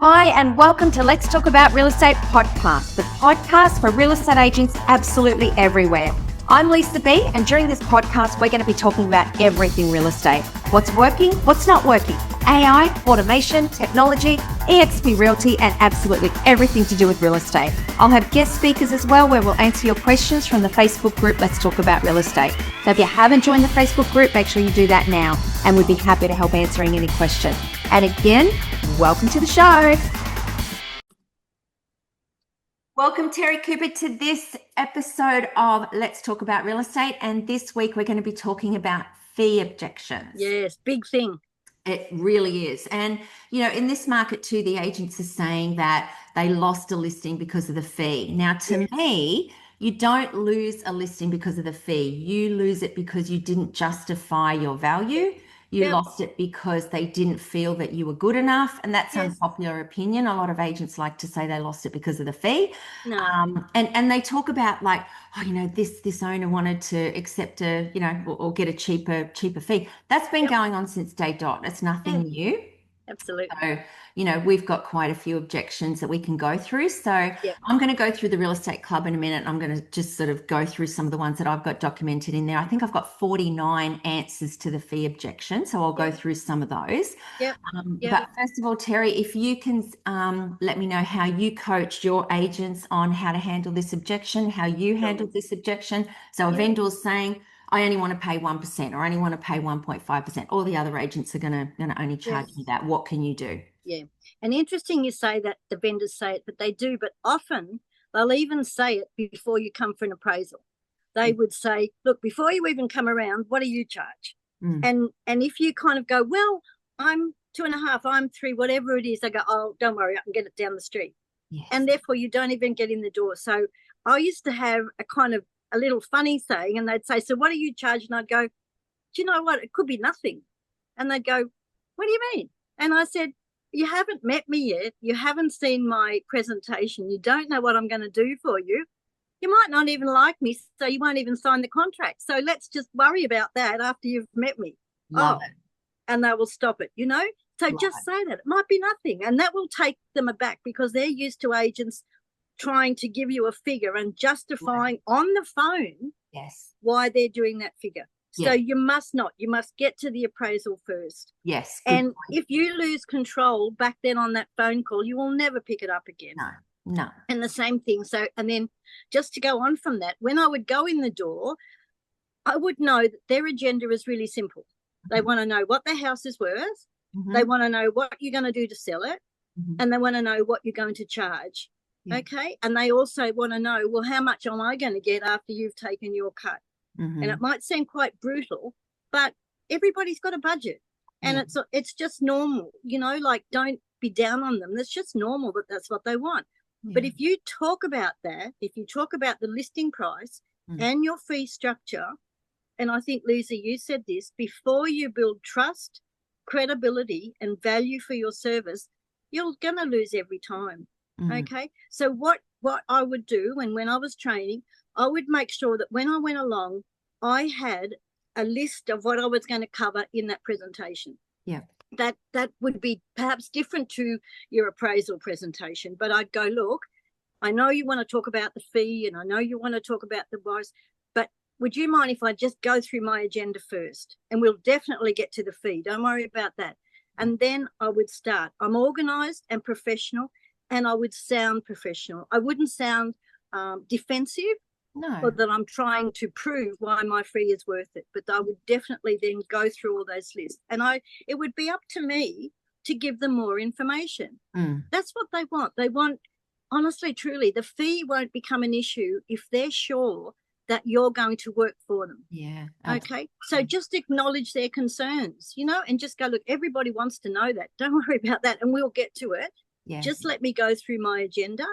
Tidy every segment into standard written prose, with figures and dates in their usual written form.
Hi, and welcome to Let's Talk About Real Estate podcast, the podcast for real estate agents absolutely everywhere. I'm Lisa B, and during this podcast, we're going to be talking about everything real estate. What's working, what's not working, AI, automation, technology, EXP Realty, and absolutely everything to do with real estate. I'll have guest speakers as well, where we'll answer your questions from the Facebook group, Let's Talk About Real Estate. So if you haven't joined the Facebook group, make sure you do that now, and we'd be happy to help answering any question. And again, welcome to the show. Welcome, Terri Cooper, to this episode of Let's Talk About Real Estate. And this week, we're going to be talking about fee objections. Yes, big thing. It really is. And, you know, in this market too, the agents are saying that they lost a listing because of the fee. Now, to me, you don't lose a listing because of the fee. You lose it because you didn't justify your value. You lost it because they didn't feel that you were good enough. And that's unpopular opinion. A lot of agents like to say they lost it because of the fee. No. And they talk about like, oh, you know, this owner wanted to accept a, you know, or get a cheaper fee. That's been going on since day dot. It's nothing new. Absolutely. So, you know, we've got quite a few objections that we can go through. So I'm going to go through the Real Estate Club in a minute. I'm going to just sort of go through some of the ones that I've got documented in there. I think I've got 49 answers to the fee objection. So I'll go through some of those. But first of all, Terri, if you can let me know how you coached your agents on how to handle this objection, how you handled this objection. So a vendor's saying, I only want to pay 1% or I only want to pay 1.5%. All the other agents are going to only charge me that. What can you do? Yeah. And interesting you say that the vendors say it, but they do. But often they'll even say it before you come for an appraisal. They would say, look, before you even come around, what do you charge? And if you kind of go, well, I'm 2.5, I'm 3, whatever it is, they go, oh, don't worry, I can get it down the street. Yes. And therefore you don't even get in the door. So I used to have a little funny saying, and they'd say, so what do you charge? And I'd go, do you know what? It could be nothing. And they'd go, what do you mean? And I said, you haven't met me yet. You haven't seen my presentation. You don't know what I'm going to do for you. You might not even like me, so you won't even sign the contract. So let's just worry about that after you've met me. Love it. And they will stop it, you know? So just say that. It might be nothing. And that will take them aback because they're used to agents trying to give you a figure and justifying on the phone why they're doing that figure. So you must not. You must get to the appraisal first. Yes. And if you lose control back then on that phone call, you will never pick it up again. No. And the same thing. So, and then just to go on from that, when I would go in the door, I would know that their agenda is really simple. They want to know what the house is worth. They want to know what you're going to do to sell it. And they want to know what you're going to charge. Okay. And they also want to know, well, how much am I going to get after you've taken your cut? And it might seem quite brutal, but everybody's got a budget and it's just normal, you know, like don't be down on them. That's just normal that that's what they want. But if you talk about that, if you talk about the listing price and your fee structure, and I think, Lisa, you said this, before you build trust, credibility and value for your service, you're going to lose every time. Okay. So what I would do when I was training, I would make sure that when I went along, I had a list of what I was going to cover in that presentation. Yeah. That would be perhaps different to your appraisal presentation, but I'd go, look, I know you want to talk about the fee and I know you want to talk about the price, but would you mind if I just go through my agenda first? And we'll definitely get to the fee. Don't worry about that. And then I would start. I'm organized and professional, and I would sound professional. I wouldn't sound defensive or that I'm trying to prove why my fee is worth it. But I would definitely then go through all those lists. And it would be up to me to give them more information. That's what they want. They want, honestly, truly, the fee won't become an issue if they're sure that you're going to work for them. Yeah. Okay. So just acknowledge their concerns, you know, and just go, look, everybody wants to know that. Don't worry about that. And we'll get to it. Just let me go through my agenda.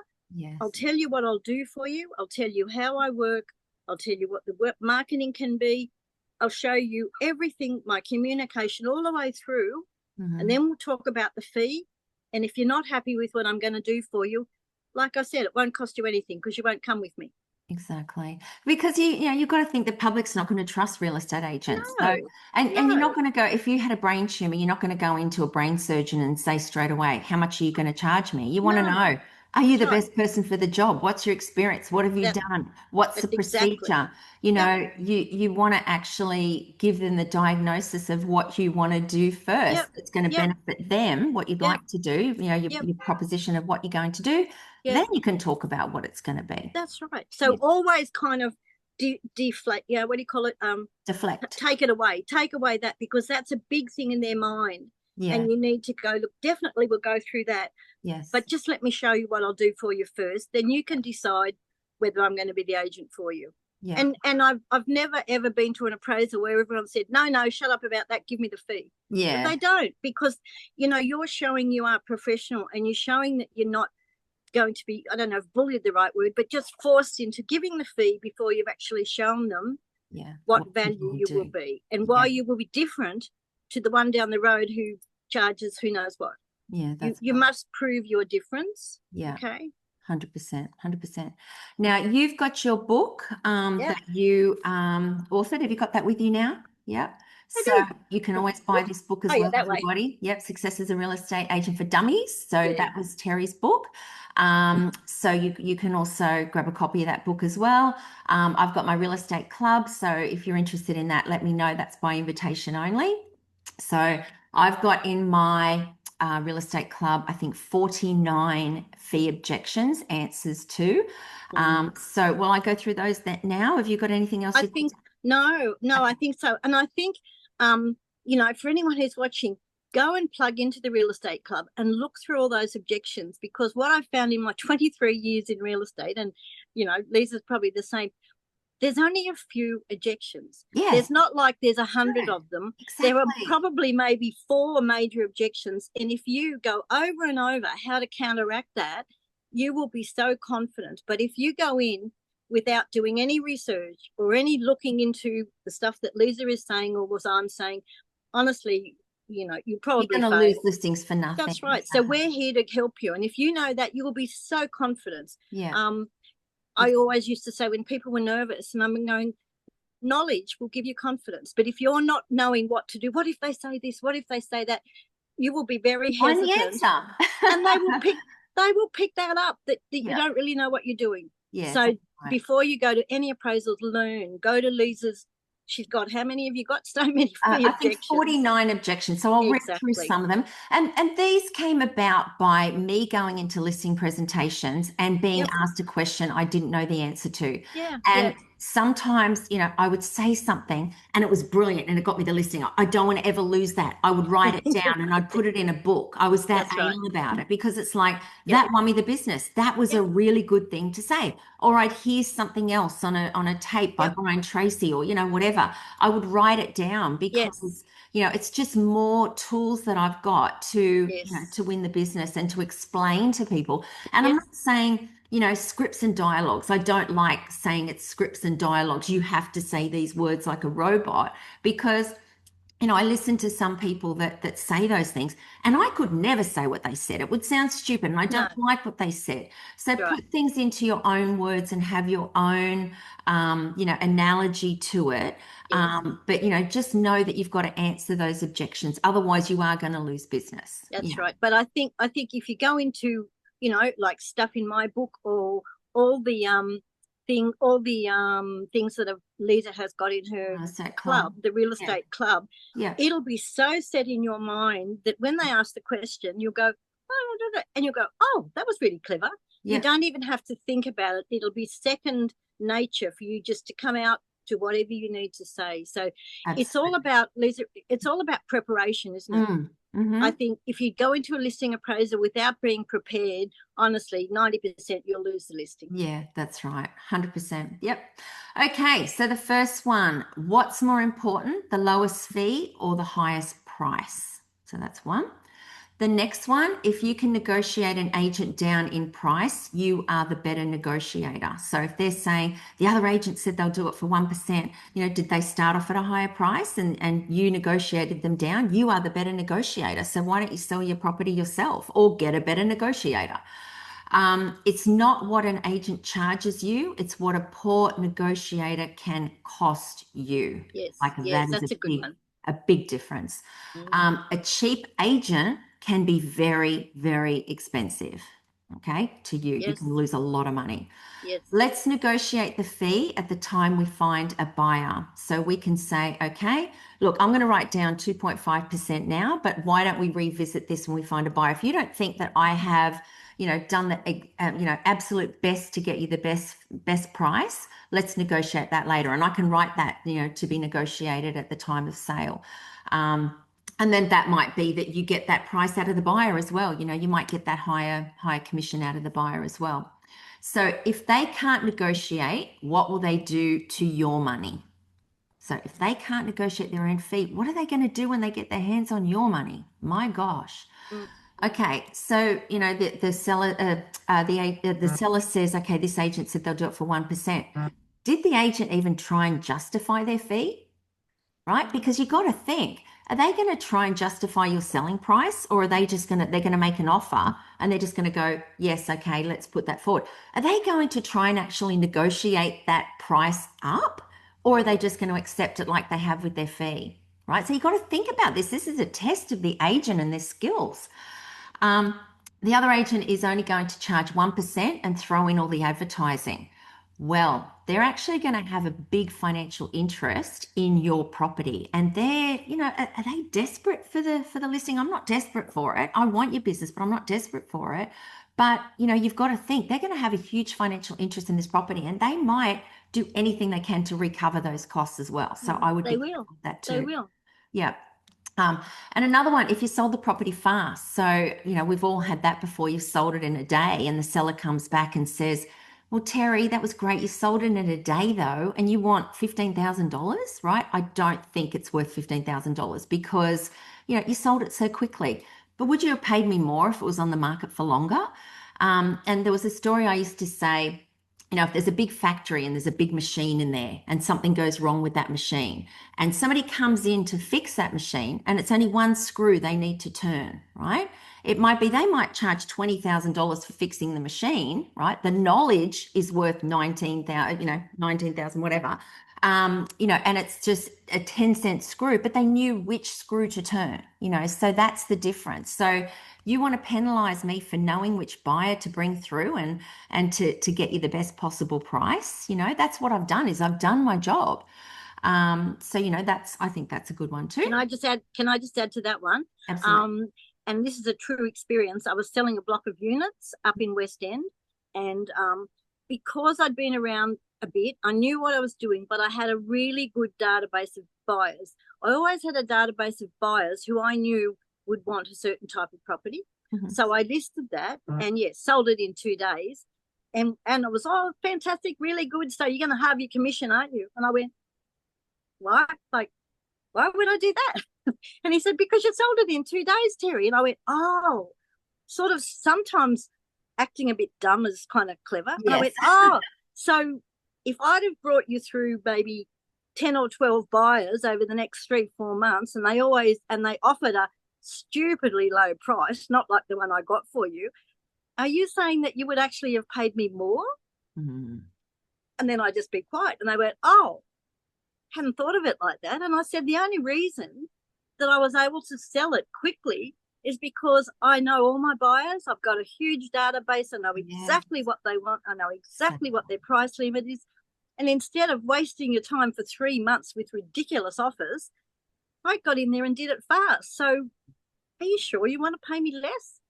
I'll tell you what I'll do for you. I'll tell you how I work. I'll tell you what the work marketing can be. I'll show you everything, my communication all the way through. And then we'll talk about the fee. And if you're not happy with what I'm going to do for you, like I said, it won't cost you anything because you won't come with me. Exactly. Because you've got to think the public's not going to trust real estate agents. So, No, and you're not no, going to go, if you had a brain tumor, you're not going to go into a brain surgeon and say straight away, how much are you going to charge me? You want to no. know, are you That's the right. best person for the job? What's your experience? What have you That done? What's the that's exactly. procedure? Yep, You want to actually give them the diagnosis of what you want to do first. yep, It's going to yep, benefit them, what you'd yep, like to do, yep, your proposition of what you're going to do. yep. Then you can talk about what it's going to be. That's right. So Yeah. always kind of deflate. Yeah, what do you call it? Deflect. Take it away. Take away that, because that's a big thing in their mind, Yeah. and you need to go look. Definitely, we'll go through that. Yes. But just let me show you what I'll do for you first. Then you can decide whether I'm going to be the agent for you. Yeah. And I've never ever been to an appraisal where everyone said, no, shut up about that, give me the fee. But Yeah. they don't, because you're showing you are professional, and you're showing that you're not going to be, I don't know if bullied the right word, but just forced into giving the fee before you've actually shown them Yeah. what What you value will you will do. be, and Yeah. why you will be different to the one down the road who charges who knows what. Yeah. That's You right. must prove your difference. Yeah. Okay. 100%. 100%. Now you've got your book Yeah, that you authored. Have you got that with you now? Yeah. I So do. you can always buy this book Oh as yeah, well, that way. everybody. Yep. Success as a Real Estate Agent for Dummies. So Yeah. that was Terry's book. So you can also grab a copy of that book as well. I've got my real estate club. So if you're interested in that, let me know. That's by invitation only. So I've got in my real estate club, I think 49 fee objections, answers to. So will I go through those now? Have you got anything else I you'd like think to? no, I Okay. think so. And I think for anyone who's watching, go and plug into the real estate club and look through all those objections, because what I found in my 23 years in real estate, and Lisa's probably the same, there's only a few objections. Yes, There's not like there's 100 true. of them. There are Exactly. probably maybe four major objections. And if you go over and over how to counteract that, you will be so confident. But if you go in without doing any research or any looking into the stuff that Lisa is saying or was I'm saying, honestly, you You're probably going to lose fail. listings for That's nothing. right. So Exactly. we're here to help you. And if you know that, you will be so confident. Yeah. Um, I always used to say when people were nervous, and I'm going, knowledge will give you confidence. But if you're not knowing what to do, what if they say this? What if they say that? You will be very Find the hesitant, and they will answer. pick that up, that you Yeah. don't really know what you're doing. Yeah. So That's right. before you go to any appraisals, learn. Go to Lisa's. She's got, how many have you got? So many free I think objections. 49 objections. So I'll read through Exactly. some of them. And these came about by me going into listing presentations and being Yep. asked a question I didn't know the answer to. Yeah. Yeah. And sometimes, I would say something and it was brilliant and it got me the listing. I don't want to ever lose that. I would write it down and I'd put it in a book. I was that That's right. anal about it because it's like Yep. that won me the business. That was a Yep. really good thing to say. All right, here's something else on a tape by Yep. Brian Tracy or whatever. I would write it down Yes. because it's just more tools that I've got to Yes. to win the business and to explain to people. And I'm Yes. not saying scripts and dialogues. I don't like saying it's scripts and dialogues. You have to say these words like a robot because I listen to some people that say those things, and I could never say what they said. It would sound stupid, and I No. don't like what they said. So Right. put things into your own words and have your own, analogy to it. Yes. But just know that you've got to answer those objections. Otherwise, you are going to lose business. That's Yeah. right. But I think if you go into, like stuff in my book, or all the things that Lisa has got in her Real estate club. club, the real Yeah. estate club, Yeah. it'll be so set in your mind that when they ask the question, you'll go, oh, and you'll go, oh, that was really clever. You Yeah. don't even have to think about it. It'll be second nature for you just to come out to whatever you need to say. So it's all Absolutely. about, Lisa, it's all about preparation, isn't it? I Mm-hmm. think if you go into a listing appraisal without being prepared, honestly, 90% you'll lose the listing. Yeah, that's right. 100%. Yep. Okay, so the first one, what's more important, the lowest fee or the highest price? So that's one. The next one, if you can negotiate an agent down in price, you are the better negotiator. So if they're saying the other agent said they'll do it for 1%, did they start off at a higher price and you negotiated them down? You are the better negotiator. So why don't you sell your property yourself or get a better negotiator? It's not what an agent charges you, it's what a poor negotiator can cost you. Yes, Like yes, that is that's a good one. a big difference. Mm. A cheap agent can be very, very expensive, okay, to you. You can Yes, lose a lot of money. yes. Let's negotiate the fee at the time we find a buyer. So we can say, okay, look, I'm going to write down 2.5% now, but why don't we revisit this when we find a buyer? If you don't think that I have, done the, absolute best to get you the best price, let's negotiate that later. And I can write that, to be negotiated at the time of sale. And then that might be that you get that price out of the buyer as well. You might get that higher commission out of the buyer as well. So if they can't negotiate, what will they do to your money? So if they can't negotiate their own fee, what are they going to do when they get their hands on your money? My gosh. Mm. Okay, so the seller the seller says, okay, this agent said they'll do it for 1%. Did the agent even try and justify their fee? Right? Because you got to think, are they going to try and justify your selling price, or are they just going to, they're going to make an offer and they're just going to go, yes, okay, let's put that forward. Are they going to try and actually negotiate that price up, or are they just going to accept it like they have with their fee? Right? So you got to think about this. This is a test of the agent and their skills. The other agent is only going to charge 1% and throw in all the advertising. Well, they're actually going to have a big financial interest in your property, and are they desperate for the listing? I'm not desperate for it. I want your business, but I'm not desperate for it. But you've got to think they're going to have a huge financial interest in this property, and they might do anything they can to recover those costs as well. So I would They be will. careful with that They too. will. Yeah. And another one, if you sold the property fast, so we've all had that before. You've sold it in a day, and the seller comes back and says, "Well, Terri, that was great. You sold it in a day, though, and you want $15,000, right?" I don't think it's worth $15,000 because you sold it so quickly. But would you have paid me more if it was on the market for longer? And there was a story I used to say. If there's a big factory and there's a big machine in there and something goes wrong with that machine, and somebody comes in to fix that machine and it's only one screw they need to turn, right? It might be they might charge $20,000 for fixing the machine, right? The knowledge is worth 19,000, 19,000, whatever. And it's just a 10-cent screw, but they knew which screw to turn, so that's the difference. So you want to penalize me for knowing which buyer to bring through and to get you the best possible price. That's what I've done, is I've done my job. So I think that's a good one too. Can I just add to that one? Absolutely. And this is a true experience. I was selling a block of units up in West End, and because I'd been around a bit, I knew what I was doing, but I had a really good database of buyers. I always had a database of buyers who I knew would want a certain type of property. Mm-hmm. So I listed that, and yes, sold it in 2 days. And it was, oh, fantastic, really good. So you're going to have your commission, aren't you? And I went, why? Like, why would I do that? And he said, because you sold it in 2 days, Terri. And I went, oh, sort of sometimes acting a bit dumb is kind of clever. Yes. And I went, oh, so if I'd have brought you through maybe 10 or 12 buyers over the next 3-4 months, and they offered a stupidly low price, not like the one I got for you, are you saying that you would actually have paid me more? Mm-hmm. And then I just be quiet. And they went, oh, hadn't thought of it like that. And I said, the only reason that I was able to sell it quickly is because I know all my buyers. I've got a huge database. I know exactly what they want. I know exactly what their price limit is. And instead of wasting your time for 3 months with ridiculous offers, I got in there and did it fast. So are you sure you want to pay me less?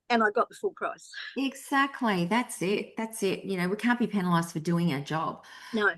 And I got the full price. Exactly. That's it. We can't be penalized for doing our job. No.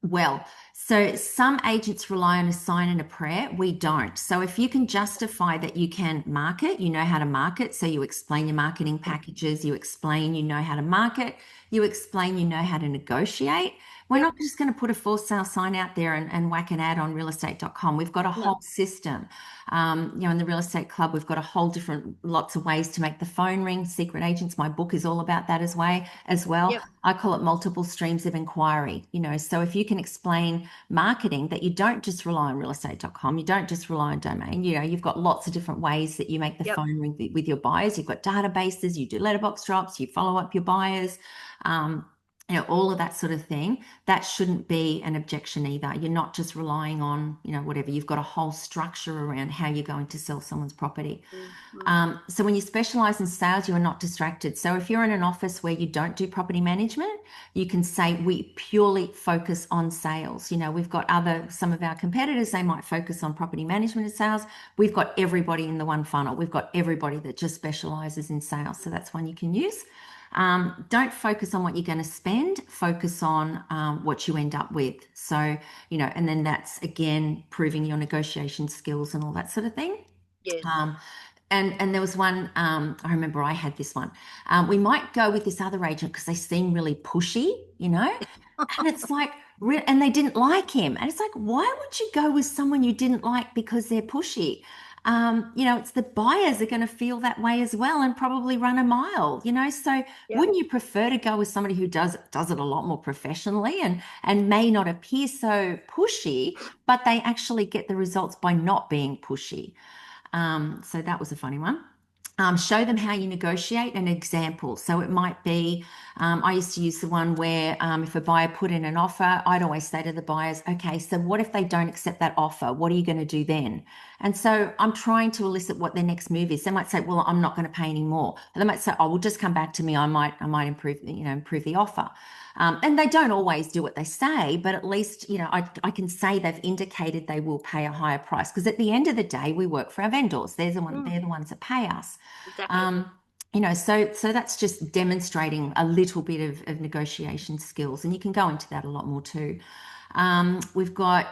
Well, so some agents rely on a sign and a prayer. We don't. So if you can justify that you can market, you know how to market. So you explain your marketing packages, you explain you know how to market, you explain you know how to negotiate. We're not just going to put a for sale sign out there and whack an ad on realestate.com. We've got a whole system. In the Real Estate Club, we've got a whole different lots of ways to make the phone ring. Secret Agents, my book is all about that as well. Yep. I call it multiple streams of inquiry. So if you can explain marketing that you don't just rely on realestate.com, you don't just rely on domain. You've got lots of different ways that you make the phone ring with your buyers. You've got databases, you do letterbox drops, you follow up your buyers, all of that sort of thing. That shouldn't be an objection either. You're not just relying on, whatever. You've got a whole structure around how you're going to sell someone's property. So when you specialize in sales, you are not distracted. So if you're in an office where you don't do property management, you can say we purely focus on sales. We've got some of our competitors, they might focus on property management and sales. We've got everybody in the one funnel. We've got everybody that just specializes in sales. So that's one you can use. Don't focus on what you're going to spend, focus on what you end up with. So, and then that's again proving your negotiation skills and all that sort of thing. Yes. And there was one, I remember I had this one. We might go with this other agent because they seem really pushy, and it's like, and they didn't like him. And it's like, why would you go with someone you didn't like because they're pushy? It's the buyers are going to feel that way as well and probably run a mile, so wouldn't you prefer to go with somebody who does it a lot more professionally and may not appear so pushy, but they actually get the results by not being pushy? So that was a funny one. Show them how you negotiate an example. So it might be, I used to use the one where if a buyer put in an offer, I'd always say to the buyers, okay, so what if they don't accept that offer? What are you going to do then? And so I'm trying to elicit what their next move is. They might say, well, I'm not going to pay any more. And they might say, oh, well, just come back to me. I might improve the offer. And they don't always do what they say, but at least, I can say they've indicated they will pay a higher price, because at the end of the day, we work for our vendors. They're the ones that pay us. Exactly. So that's just demonstrating a little bit of negotiation skills, and you can go into that a lot more too. We've got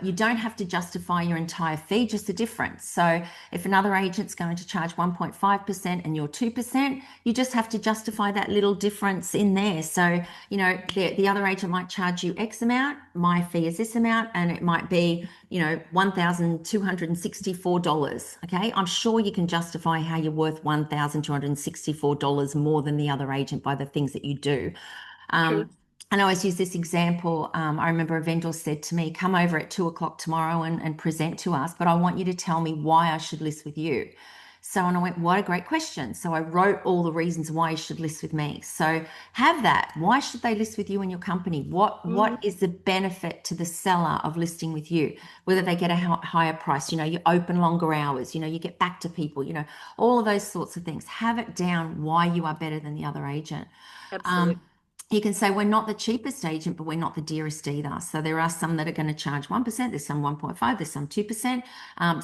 you don't have to justify your entire fee, just the difference. So if another agent's going to charge 1.5% and you're 2%, you just have to justify that little difference in there. So, the other agent might charge you X amount, my fee is this amount, and it might be, $1,264. Okay. I'm sure you can justify how you're worth $1,264 more than the other agent by the things that you do. True. And I always use this example. I remember a vendor said to me, come over at 2:00 tomorrow and present to us, but I want you to tell me why I should list with you. So, and I went, what a great question. So I wrote all the reasons why you should list with me. So have that. Why should they list with you and your company? What is the benefit to the seller of listing with you? Whether they get a higher price, you open longer hours, you get back to people, all of those sorts of things. Have it down why you are better than the other agent. Absolutely. You can say we're not the cheapest agent, but we're not the dearest either. So there are some that are going to charge 1%. There's some 1.5. There's some 2%.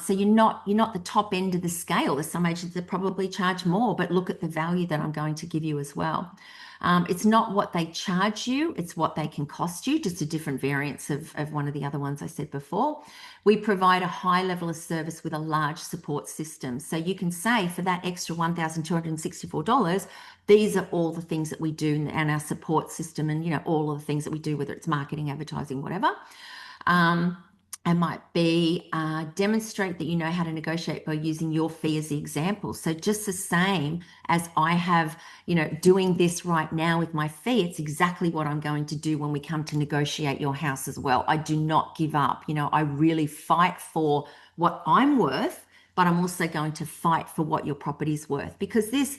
So you're not the top end of the scale. There's some agents that probably charge more, but look at the value that I'm going to give you as well. It's not what they charge you, it's what they can cost you, just a different variance of one of the other ones I said before. We provide a high level of service with a large support system. So you can say for that extra $1,264, these are all the things that we do in our support system, and all of the things that we do, whether it's marketing, advertising, whatever. It might be demonstrate that you know how to negotiate by using your fee as the example. So just the same as I have, doing this right now with my fee, it's exactly what I'm going to do when we come to negotiate your house as well. I do not give up. I really fight for what I'm worth, but I'm also going to fight for what your property's worth, because this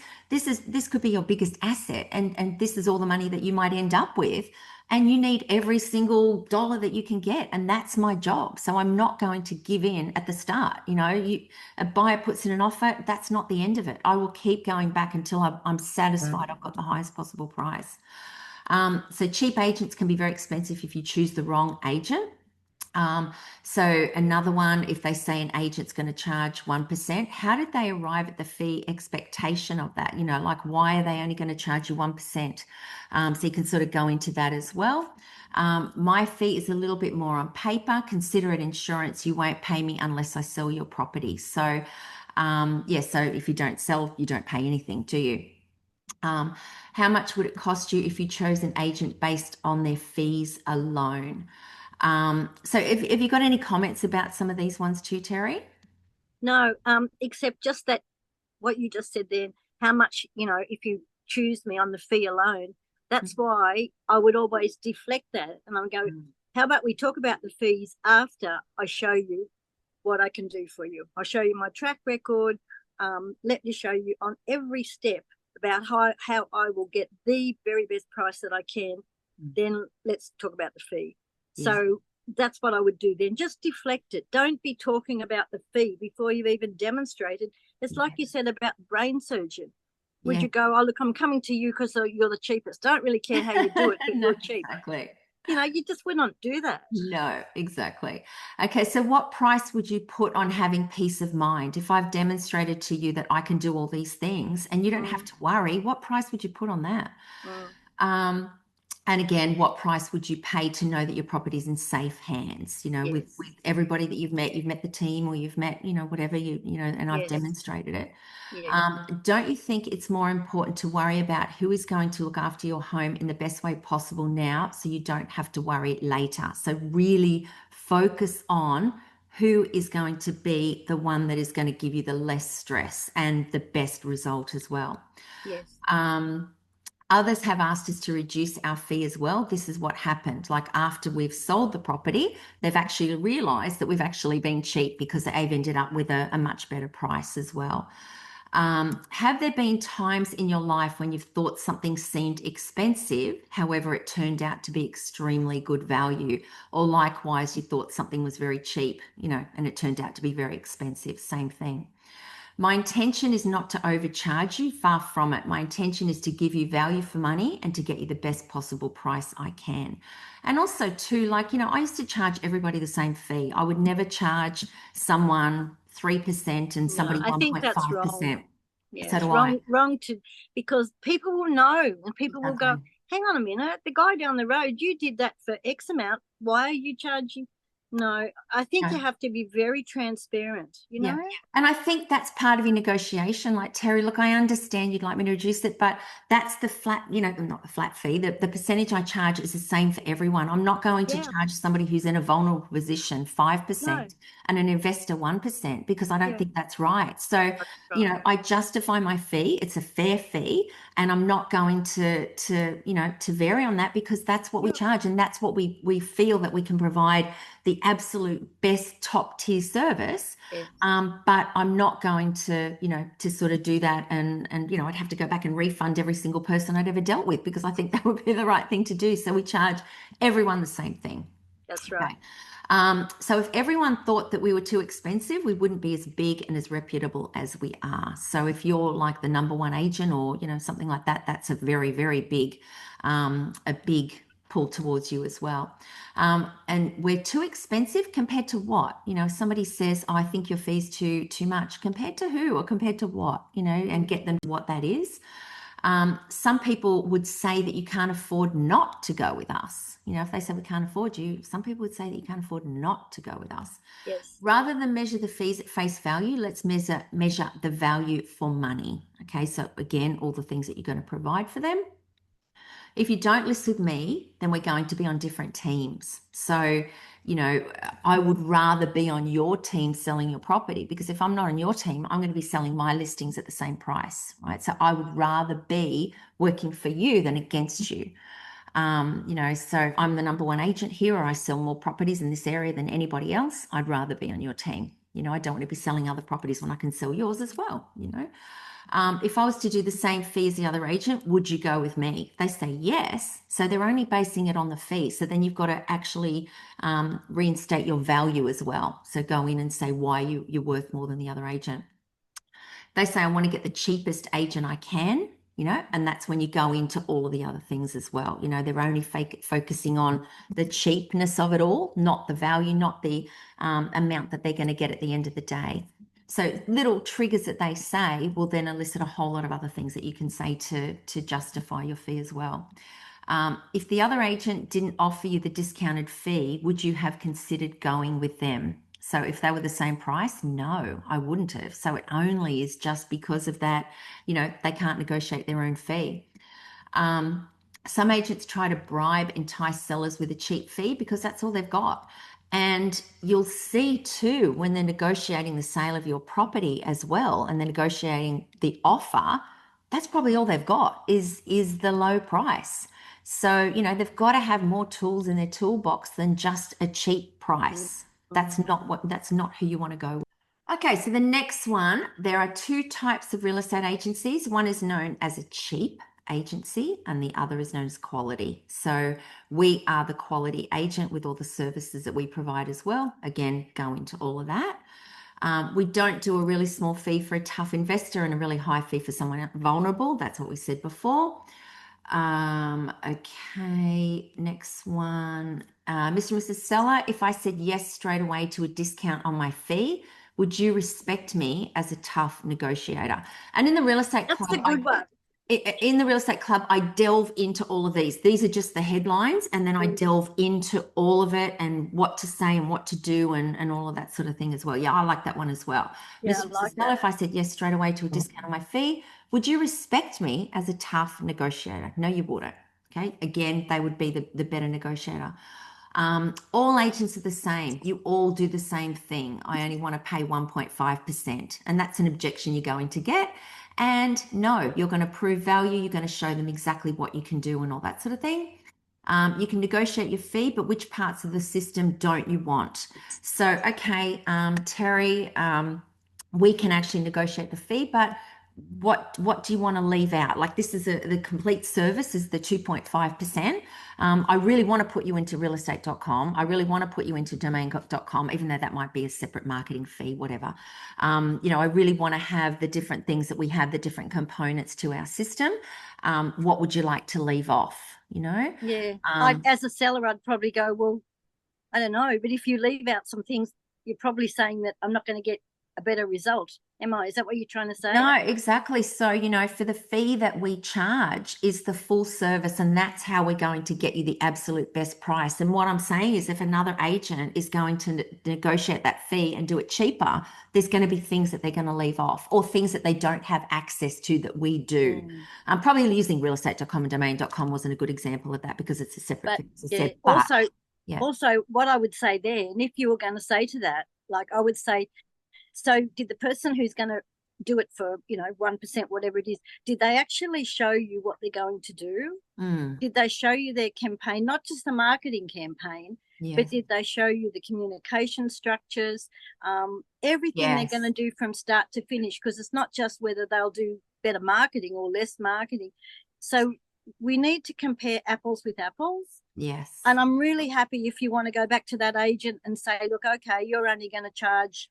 could be your biggest asset, and this is all the money that you might end up with. And you need every single dollar that you can get. And that's my job. So I'm not going to give in at the start. A buyer puts in an offer, that's not the end of it. I will keep going back until I'm satisfied I've got the highest possible price. So cheap agents can be very expensive if you choose the wrong agent. So another one, if they say an agent's going to charge 1%, how did they arrive at the fee expectation of that? Like, why are they only going to charge you 1%? So you can sort of go into that as well. My fee is a little bit more on paper. Consider it insurance. You won't pay me unless I sell your property. So, so if you don't sell, you don't pay anything, do you? How much would it cost you if you chose an agent based on their fees alone? So have you got any comments about some of these ones too, Terri? No, except just that what you just said then, how much, if you choose me on the fee alone, that's why I would always deflect that. And I'm going, how about we talk about the fees after I show you what I can do for you? I'll show you my track record. Let me show you on every step about how I will get the very best price that I can. Then let's talk about the fee. Yeah. So that's what I would do then. Just deflect it. Don't be talking about the fee before you've even demonstrated. It's like you said about brain surgeon. Would you go, oh, look, I'm coming to you because you're the cheapest. Don't really care how you do it, but you're cheap. Exactly. You just would not do that. No, exactly. Okay, so what price would you put on having peace of mind? If I've demonstrated to you that I can do all these things and you don't have to worry, what price would you put on that? And again, what price would you pay to know that your property is in safe hands? With everybody that you've met the team, or you've met, whatever and I've demonstrated it. Don't you think it's more important to worry about who is going to look after your home in the best way possible now, so you don't have to worry later? So really focus on who is going to be the one that is going to give you the less stress and the best result as well. Yes. Others have asked us to reduce our fee as well. This is what happened. Like, after we've sold the property, they've actually realized that we've actually been cheap because they've ended up with a much better price as well. Have there been times in your life when you've thought something seemed expensive, however, it turned out to be extremely good value? Or likewise, you thought something was very cheap, and it turned out to be very expensive? Same thing. My intention is not to overcharge you, far from it. My intention is to give you value for money and to get you the best possible price I can. And also too, I used to charge everybody the same fee. I would never charge someone 3% and somebody 1.5%. I think that's wrong. Yeah, so it's wrong because people will know, and people will go, hang on a minute, the guy down the road, you did that for X amount. Why are you charging? No, I think you have to be very transparent, Yeah. And I think that's part of your negotiation. Like, Terri, look, I understand you'd like me to reduce it, but that's the flat, not the flat fee. The percentage I charge is the same for everyone. I'm not going to charge somebody who's in a vulnerable position 5% and an investor 1%, because I don't think that's right. So, I justify my fee. It's a fair fee, and I'm not going to vary on that, because that's what we charge, and that's what we feel that we can provide the absolute best top tier service. But I'm not going to, to sort of do that and I'd have to go back and refund every single person I'd ever dealt with, because I think that would be the right thing to do. So we charge everyone the same thing. That's right. So if everyone thought that we were too expensive, we wouldn't be as big and as reputable as we are. So if you're like the number one agent or, something like that, that's a very, very big, a big pull towards you as well. And we're too expensive compared to what? If somebody says, oh, I think your fee's too much, compared to who or compared to what, and get them to what that is. Some people would say that you can't afford not to go with us. If they say we can't afford you, some people would say that you can't afford not to go with us. Yes. Rather than measure the fees at face value, let's measure the value for money. Okay, so again, all the things that you're going to provide for them. If you don't list with me, then we're going to be on different teams. So, I would rather be on your team selling your property, because if I'm not on your team, I'm going to be selling my listings at the same price, right? So I would rather be working for you than against you. So I'm the number one agent here, or I sell more properties in this area than anybody else. I'd rather be on your team. I don't want to be selling other properties when I can sell yours as well, If I was to do the same fee as the other agent, would you go with me? They say yes. So they're only basing it on the fee. So then you've got to actually reinstate your value as well. So go in and say why you're worth more than the other agent. They say, I want to get the cheapest agent I can, and that's when you go into all of the other things as well. They're only focusing on the cheapness of it all, not the value, not the amount that they're going to get at the end of the day. So little triggers that they say will then elicit a whole lot of other things that you can say to justify your fee as well. If the other agent didn't offer you the discounted fee, would you have considered going with them? So if they were the same price, no, I wouldn't have. So it only is just because of that, they can't negotiate their own fee. Some agents try to bribe, entice sellers with a cheap fee because that's all they've got. And you'll see too, when they're negotiating the sale of your property as well, and they're negotiating the offer, that's probably all they've got is the low price. So, you know, they've got to have more tools in their toolbox than just a cheap price. That's not who you want to go with. Okay, so the next one, there are two types of real estate agencies. One is known as a cheap agency and the other is known as quality. So we are the quality agent with all the services that we provide as well. Again, go into all of that. We don't do a really small fee for a tough investor and a really high fee for someone vulnerable. That's what we said before. Okay, next one. Mr. and Mrs. Seller, if I said yes straight away to a discount on my fee, would you respect me as a tough negotiator? And in the real estate That's club, a good one. in the real estate club, I delve into all of these. These are just the headlines, and then I delve into all of it and what to say and what to do and all of that sort of thing as well. Yeah, I like that one as well. Yeah, Mr. I and like Mrs. Seller, that. if I said yes straight away to a discount on my fee, would you respect me as a tough negotiator? No, you wouldn't. Okay. Again, they would be the better negotiator. All agents are the same. You all do the same thing. I only want to pay 1.5%. And that's an objection you're going to get. And no, you're going to prove value. You're going to show them exactly what you can do and all that sort of thing. You can negotiate your fee, but which parts of the system don't you want? So, okay, Terri, we can actually negotiate the fee, but what do you want to leave out? Like this is the complete service is the 2.5%. I really want to put you into realestate.com. I really want to put you into domain.com, even though that might be a separate marketing fee, whatever. You know, I really want to have the different things that we have, the different components to our system. What would you like to leave off? You know? Yeah. As a seller, I'd probably go, well, I don't know. But if you leave out some things, you're probably saying that I'm not going to get a better result. Am I? Is that what you're trying to say? No, exactly. So, you know, for the fee that we charge is the full service, and that's how we're going to get you the absolute best price. And what I'm saying is, if another agent is going to negotiate that fee and do it cheaper, there's going to be things that they're going to leave off or things that they don't have access to that we do. I'm probably using realestate.com and domain.com wasn't a good example of that because it's a separate thing, as I said. But also, what I would say there, and if you were going to say to that, like I would say, so did the person who's going to do it for, 1%, whatever it is, did they actually show you what they're going to do? Did they show you their campaign, not just the marketing campaign, but did they show you the communication structures, everything they're going to do from start to finish? Because it's not just whether they'll do better marketing or less marketing. So we need to compare apples with apples. Yes. And I'm really happy if you want to go back to that agent and say, look, okay, you're only going to charge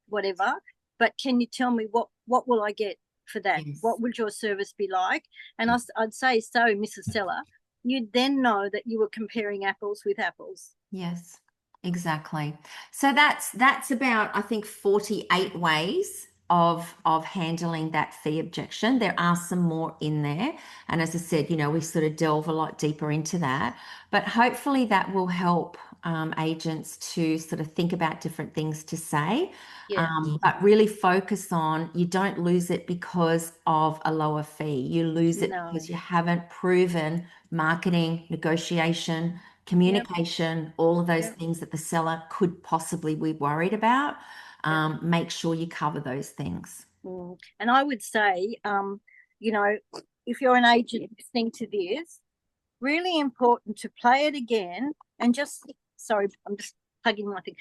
whatever, but can you tell me what will I get for that? Yes. What would your service be like? And I'd say, so Mrs. Seller, you'd then know that you were comparing apples with apples. Yes, exactly. So that's about, I think, 48 ways of handling that fee objection. There are some more in there, and as I said, you know, we sort of delve a lot deeper into that, but hopefully that will help agents to sort of think about different things to say, but really focus on, you don't lose it because of a lower fee. You lose it because you haven't proven marketing, negotiation, communication, all of those things that the seller could possibly be worried about. Make sure you cover those things. And I would say, if you're an agent listening to this, really important to play it again and sorry, I'm just plugging my thing.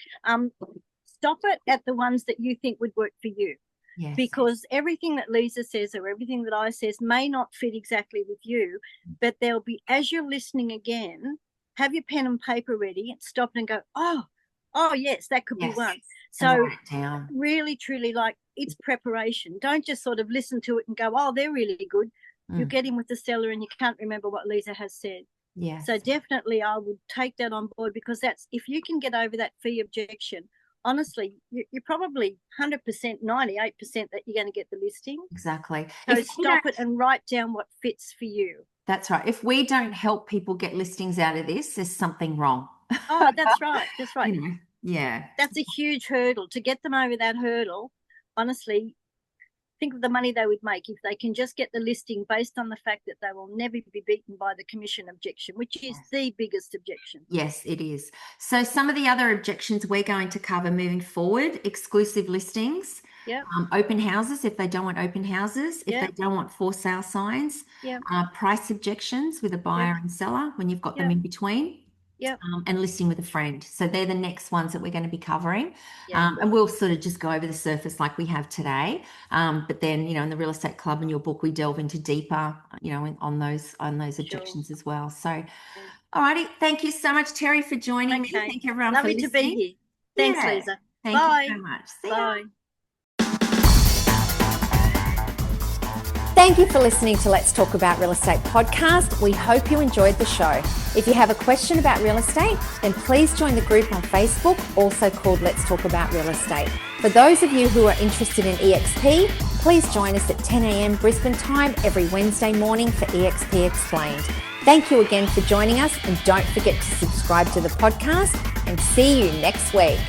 Stop it at the ones that you think would work for you. Yes. Because everything that Lisa says or everything that I says may not fit exactly with you, but there'll be, as you're listening again, have your pen and paper ready and stop and go, oh yes, that could be one. So really, truly, like, it's preparation. Don't just sort of listen to it and go, oh, they're really good. You get in with the seller and you can't remember what Lisa has said. Yes. So definitely I would take that on board, because that's, if you can get over that fee objection, honestly, you're probably 100%, 98% that you're going to get the listing. Exactly. So stop it and write down what fits for you. That's right. If we don't help people get listings out of this, there's something wrong. Oh, that's right. That's right. Yeah. That's a huge hurdle. To get them over that hurdle, honestly, think of the money they would make if they can just get the listing based on the fact that they will never be beaten by the commission objection, which is the biggest objection. Yes, it is. So some of the other objections we're going to cover moving forward: exclusive listings, Yep. Open houses if they don't want open houses, if they don't want for sale signs. Yep. Price objections with a buyer and seller when you've got them in between. Yep. And listing with a friend. So they're the next ones that we're going to be covering. Yeah. And we'll sort of just go over the surface like we have today. But then, in the Real Estate Club and your book, we delve into deeper, on those objections as well. So, all righty. Thank you so much, Terri, for joining me. Thank everyone for listening. Lovely to be here. Thanks, Lisa. Thank you so much. See Bye. ya. Thank you for listening to Let's Talk About Real Estate podcast. We hope you enjoyed the show. If you have a question about real estate, then please join the group on Facebook, also called Let's Talk About Real Estate. For those of you who are interested in EXP, please join us at 10 a.m. Brisbane time every Wednesday morning for EXP Explained. Thank you again for joining us, and don't forget to subscribe to the podcast, and see you next week.